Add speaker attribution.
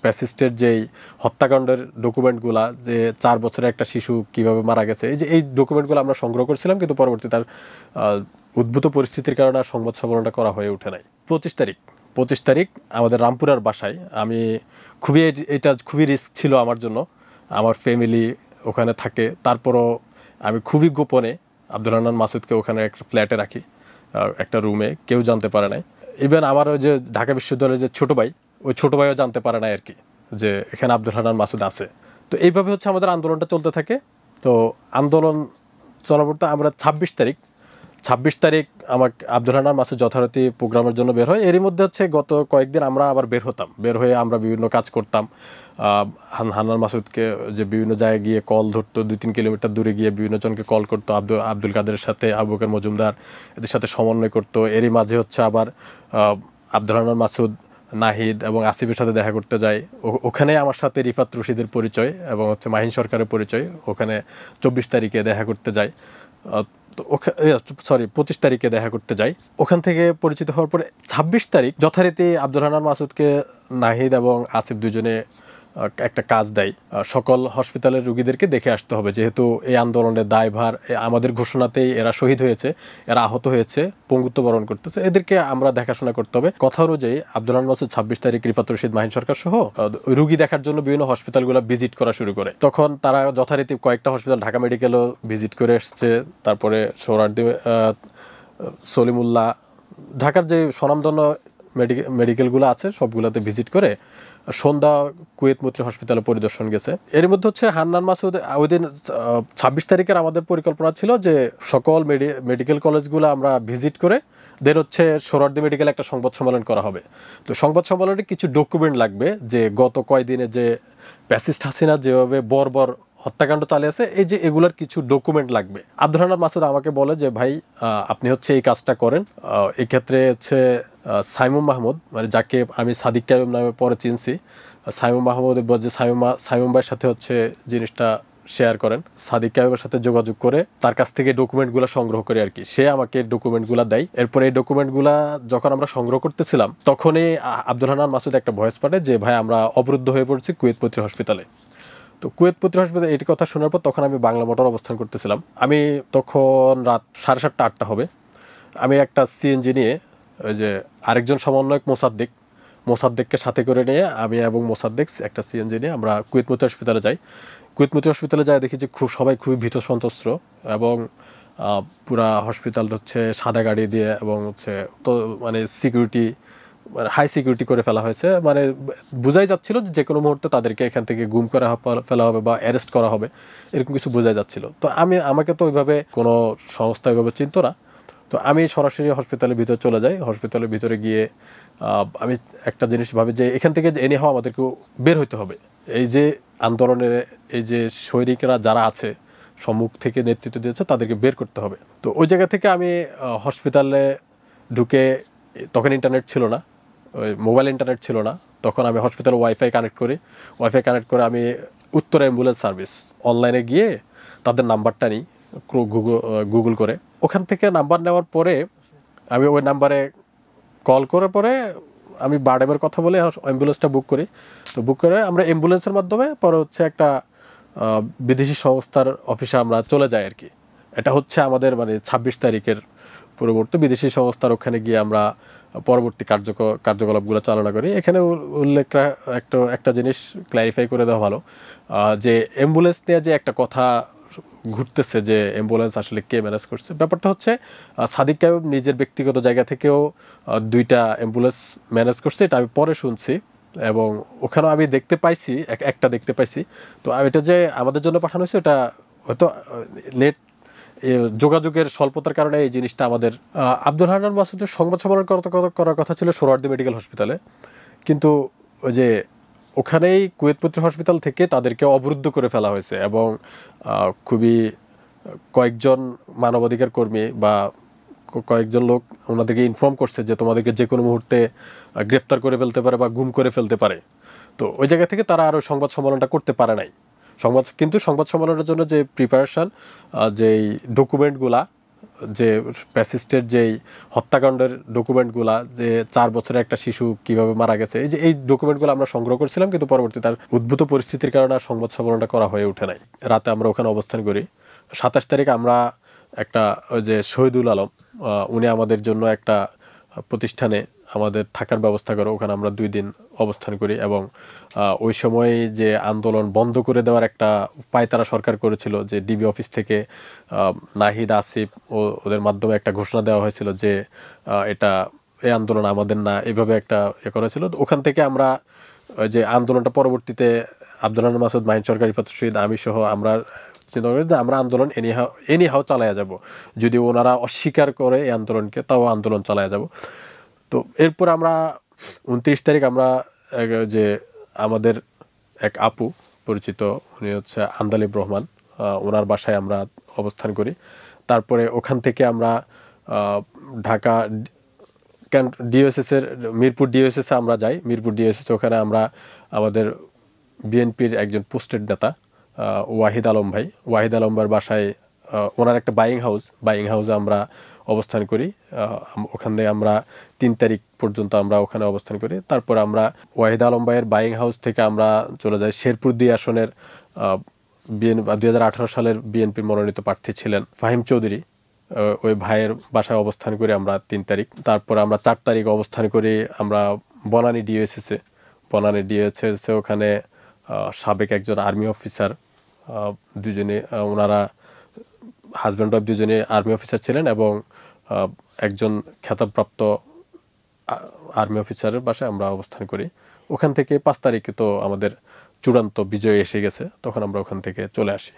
Speaker 1: প্যাসিস্টের যেই হত্যাকাণ্ডের ডকুমেন্টগুলা, যে 4 বছরের একটা শিশু কিভাবে মারা গেছে, এই ডকুমেন্টগুলো আমরা সংগ্রহ করছিলাম, কিন্তু পরবর্তী তার উদ্ভূত পরিস্থিতির কারণে আর সংবাদ সম্মেলনটা করা হয়ে ওঠে নাই। 25 তারিখ আমাদের রামপুরার বাসায় আমি এটা খুবই রিস্ক ছিল আমার জন্য। আমার ফ্যামিলি ওখানে থাকে, তারপরও আমি খুবই গোপনে আব্দুল হান্নান মাসুদকে ওখানে একটা ফ্ল্যাটে রাখি, একটা রুমে, কেউ জানতে পারে নাই। ইভেন আমার ওই যে ঢাকা বিশ্ববিদ্যালয়ের যে ছোটো ভাই, ওই ছোটো ভাইও জানতে পারে নাই আর কি, যে এখানে আব্দুল হান্নান মাসুদ আছে। তো এইভাবে হচ্ছে আমাদের আন্দোলনটা চলতে থাকে। তো আন্দোলন চলার পর আমরা 26 তারিখ আমাকে আব্দুল হান্নান মাসুদ যথারীতি প্রোগ্রামের জন্য বের হয়। এরই মধ্যে হচ্ছে গত কয়েকদিন আমরা আবার বের হয়ে আমরা বিভিন্ন কাজ করতাম। হান্নান মাসুদকে যে বিভিন্ন জায়গায় গিয়ে কল ধরতো, 2-3 কিলোমিটার দূরে গিয়ে বিভিন্ন জনকে কল করতো, আব্দুল কাদেরের সাথে, আবু বকর মজুমদার, এদের সাথে সমন্বয় করতো। এরই মাঝে হচ্ছে আবার আব্দুল হান্নান মাসুদ, নাহিদ এবং আসিফের সাথে দেখা করতে যায়। ওখানে আমার সাথে রিফাত রশিদের পরিচয় এবং হচ্ছে মাহিন সরকারের পরিচয়। ওখানে 24 তারিখে দেখা করতে যায়, 25 তারিখে দেখা করতে যাই। ওখান থেকে পরিচিত হওয়ার পরে 26 তারিখ যথারীতি আব্দুল হান্নান মাসুদকে নাহিদ এবং আসিফ দুজনে একটা কাজ দেয়, সকল হসপিটালের রুগীদেরকে দেখে আসতে হবে, যেহেতু এই আন্দোলনের দায়ভার আমাদের ঘোষণাতেই এরা শহীদ হয়েছে, এরা আহত হয়েছে, পঙ্গুত্ব বরণ করতেছে, এদেরকে আমরা দেখাশোনা করতে হবে। কথা অনুযায়ী আব্দুল হান্নান মাসুদ 26 তারিখ রিফাত রশিদ, মাহিন সরকার সহ রুগী দেখার জন্য বিভিন্ন হসপিটালগুলো ভিজিট করা শুরু করে। তখন তারা যথারীতি কয়েকটা হসপিটাল, ঢাকা মেডিকেলও ভিজিট করে এসছে, তারপরে সোহরাওয়ার্দী, সলিমুল্লাহ, ঢাকার যে স্বনামধন্য মেডিকেলগুলো আছে সবগুলোতে ভিজিট করে সন্ধ্যা কুয়েত মৈত্রী হসপিটালে পরিদর্শন গেছে। এর মধ্যে হচ্ছে হান্নান মাসুদ ওই দিন 26 তারিখের আমাদের পরিকল্পনা ছিল যে সকল মেডিকেল কলেজগুলো আমরা ভিজিট করে দেন হচ্ছে সোহরাওয়ার্দী মেডিকেলে একটা সংবাদ সম্মেলন করা হবে। তো সংবাদ সম্মেলনে কিছু ডকুমেন্ট লাগবে, যে গত কয়দিনে যে প্যাসিস্ট হাসিনা যেভাবে বর্বর হত্যাকাণ্ড চালিয়েছে, এই যে এগুলার কিছু ডকুমেন্ট লাগবে। আব্দুল হান্নান মাসুদ আমাকে বলে যে ভাই আপনি হচ্ছে এই কাজটা করেন। এই ক্ষেত্রে হচ্ছে সাইমুম মাহমুদ, মানে যাকে আমি সাদিক কাইয়ুম নামে পরে চিনছি, সাইমুম মাহমুদ যে সাইমুম ভাইয়ের সাথে হচ্ছে জিনিসটা শেয়ার করেন, সাদিক কাইয়ুমের সাথে যোগাযোগ করে তার কাছ থেকে ডকুমেন্টগুলো সংগ্রহ করে আর কি। সে আমাকে ডকুমেন্টগুলো দেয়। এরপরে এই ডকুমেন্টগুলো যখন আমরা সংগ্রহ করতেছিলাম, তখনই আব্দুল হান্নান মাসুদ একটা ভয়েস পাঠায় যে ভাই আমরা অবরুদ্ধ হয়ে পড়ছি কুয়েত মৈত্রী হসপিটালে। তো কুয়েত মৈত্রী হসপিটালে এই কথা শোনার পর তখন আমি বাংলা মোটর অবস্থান করতেছিলাম। আমি তখন রাত 7:30-8টা হবে। আমি একটা সিএনজি নিয়ে, ওই যে আরেকজন সমন্বয়ক মোসাদ্দেককে সাথে করে নিয়ে আমি এবং মোসাদ্দেক একটা সিএনজি নিয়ে আমরা কুয়েত মৈত্রী হসপিটালে যাই। কুয়েত মৈত্রী হসপিটালে যাই দেখি যে সবাই খুবই ভীত সন্ত্রস্ত, এবং পুরা হসপিটাল হচ্ছে সাদা গাড়ি দিয়ে এবং হচ্ছে তো মানে সিকিউরিটি, মানে হাই সিকিউরিটি করে ফেলা হয়েছে। মানে বোঝাই যাচ্ছিল যে কোনো মুহূর্তে তাদেরকে এখান থেকে গুম করা ফেলা হবে বা অ্যারেস্ট করা হবে, এরকম কিছু বোঝাই যাচ্ছিল। তো আমাকে তো ওইভাবে কোনো সংস্থা ওইভাবে চিনতো না। তো আমি সরাসরি হসপিটালের ভিতরে চলে যাই। হসপিটালের ভিতরে গিয়ে আমি একটা জিনিস ভাবি যে এখান থেকে যে এনে হওয়া আমাদেরকে বের হইতে হবে। এই যে আন্দোলনের এই যে সৈনিকরা যারা আছে, সম্মুখ থেকে নেতৃত্ব দিয়েছে, তাদেরকে বের করতে হবে। তো ওই জায়গা থেকে আমি হসপিটালে ঢুকে, তখন ইন্টারনেট ছিল না, ওই মোবাইল ইন্টারনেট ছিল না, তখন আমি হসপিটালে ওয়াইফাই কানেক্ট করে আমি উত্তর অ্যাম্বুলেন্স সার্ভিস অনলাইনে গিয়ে তাদের নাম্বারটা নিই গুগল করে। ওখান থেকে নাম্বার নেওয়ার পরে আমি ওই নাম্বারে কল করার পরে আমি বারডেমের কথা বলে অ্যাম্বুলেন্সটা বুক করি। তো বুক করে আমরা অ্যাম্বুলেন্সের মাধ্যমে পরে হচ্ছে একটা বিদেশি সংস্থার অফিসে আমরা চলে যাই আর কি। এটা হচ্ছে আমাদের মানে 26 তারিখের পূর্ববর্তী বিদেশি সংস্থার ওখানে গিয়ে আমরা পরবর্তী কার্যকলাপগুলো চালনা করি। এখানে উল্লেখ একটা জিনিস ক্ল্যারিফাই করে দেওয়া ভালো, যে অ্যাম্বুলেন্স নিয়ে যে একটা কথা ঘুরতেছে, যে অ্যাম্বুলেন্স আসলে কে ম্যানেজ করছে, ব্যাপারটা হচ্ছে সাদিক কাইয়ুম নিজের ব্যক্তিগত জায়গা থেকেও 2টা অ্যাম্বুলেন্স ম্যানেজ করছে, এটা আমি পরে শুনছি। এবং ওখানেও আমি একটা দেখতে পাইছি। তো এটা যে আমাদের জন্য পাঠানো হয়েছে, এটা হয়তো নেট যোগাযোগের স্বল্পতার কারণে এই জিনিসটা আমাদের। আব্দুল হান্নান মাসুদের সংবাদ সম্মেলন করার কথা ছিল সোহরাওয়ার্দী মেডিকেল হসপিটালে, কিন্তু ওই যে ওখানেই কুয়েত মৈত্রী হসপিটাল থেকে তাদেরকে অবরুদ্ধ করে ফেলা হয়েছে, এবং খুবই কয়েকজন মানবাধিকার কর্মী বা কয়েকজন লোক ওনাদেরকে ইনফর্ম করছে যে তোমাদেরকে যে কোনো মুহূর্তে গ্রেফতার করে ফেলতে পারে বা গুম করে ফেলতে পারে। তো ওই জায়গা থেকে তারা আরও সংবাদ সম্মেলনটা করতে পারে নাই। কিন্তু সংবাদ সম্মেলনের জন্য যে প্রিপারেশন, যেই ডকুমেন্টগুলা যে ফ্যাসিস্টের যেই হত্যাকাণ্ডের ডকুমেন্টগুলা, যে 4 বছরের একটা শিশু কিভাবে মারা গেছে, এই ডকুমেন্টগুলো আমরা সংগ্রহ করেছিলাম, কিন্তু পরবর্তী তার উদ্ভূত পরিস্থিতির কারণে আর সংবাদ সম্মেলনটা করা হয়ে ওঠে নাই। রাতে আমরা ওখানে অবস্থান করি। 27 তারিখ আমরা একটা ওই যে শহীদুল আলম, উনি আমাদের জন্য একটা প্রতিষ্ঠানে আমাদের থাকার ব্যবস্থা করে, ওখানে আমরা 2 দিন অবস্থান করি। এবং ওই সময় যে আন্দোলন বন্ধ করে দেওয়ার একটা পায়তারা সরকার করেছিল, যে ডিবি অফিস থেকে নাহিদ, আসিফ ওদের মাধ্যমে একটা ঘোষণা দেওয়া হয়েছিল যে এটা এই আন্দোলন আমাদের না, এভাবে একটা করেছিল। ওখান থেকে আমরা ওই যে আন্দোলনটা পরবর্তীতে আব্দুল হান্নান মাসুদ, মাহিন সরকার, রিফাত শহীদ, আমি সহ আমরা চিন্তা করি যে আমরা আন্দোলন এনিহাও চালায়া যাব, যদি ওনারা অস্বীকার করে এই আন্দোলনকে, তাও আন্দোলন চালায়া যাব। তো এরপর আমরা 29 তারিখ আমরা যে আমাদের এক আপু পরিচিত, উনি হচ্ছে আন্দালিব রহমান, ওনার বাসায় আমরা অবস্থান করি। তারপরে ওখান থেকে আমরা ঢাকা ডিওএসএস এর মিরপুর ডিওএসএস আমরা যাই। মিরপুর ডিওএসএস ওখানে আমরা আমাদের বিএনপির একজন পোস্টেড নেতা ওয়াহিদ আলম ভাই, ওয়াহিদ আলম ভাইয়ের বাসায়, ওনার একটা বাইং হাউসে আমরা অবস্থান করি। ওখান থেকে আমরা 3 তারিখ পর্যন্ত আমরা ওখানে অবস্থান করি। তারপর আমরা ওয়াহিদ আলম ভাইয়ের বাইং হাউস থেকে আমরা চলে যাই শেরপুর 2 আসনের 2018 সালের বিএনপির মনোনীত প্রার্থী ছিলেন ফাহিম চৌধুরী, ওই ভাইয়ের বাসায় অবস্থান করি আমরা 3 তারিখ। তারপর আমরা 4 তারিখ অবস্থান করি আমরা বনানী ডিওএসএসে। ওখানে সাবেক একজন আর্মি অফিসার, দুজনে ওনারা হাজব্যান্ড ওয়াইফ দুজনে আর্মি অফিসার ছিলেন, এবং একজন খেতাবপ্রাপ্ত আর্মি অফিসারের বাসায় আমরা অবস্থান করি। ওখান থেকে 5 তারিখে তো আমাদের চূড়ান্ত বিজয় এসে গেছে, তখন আমরা ওখান থেকে চলে আসি।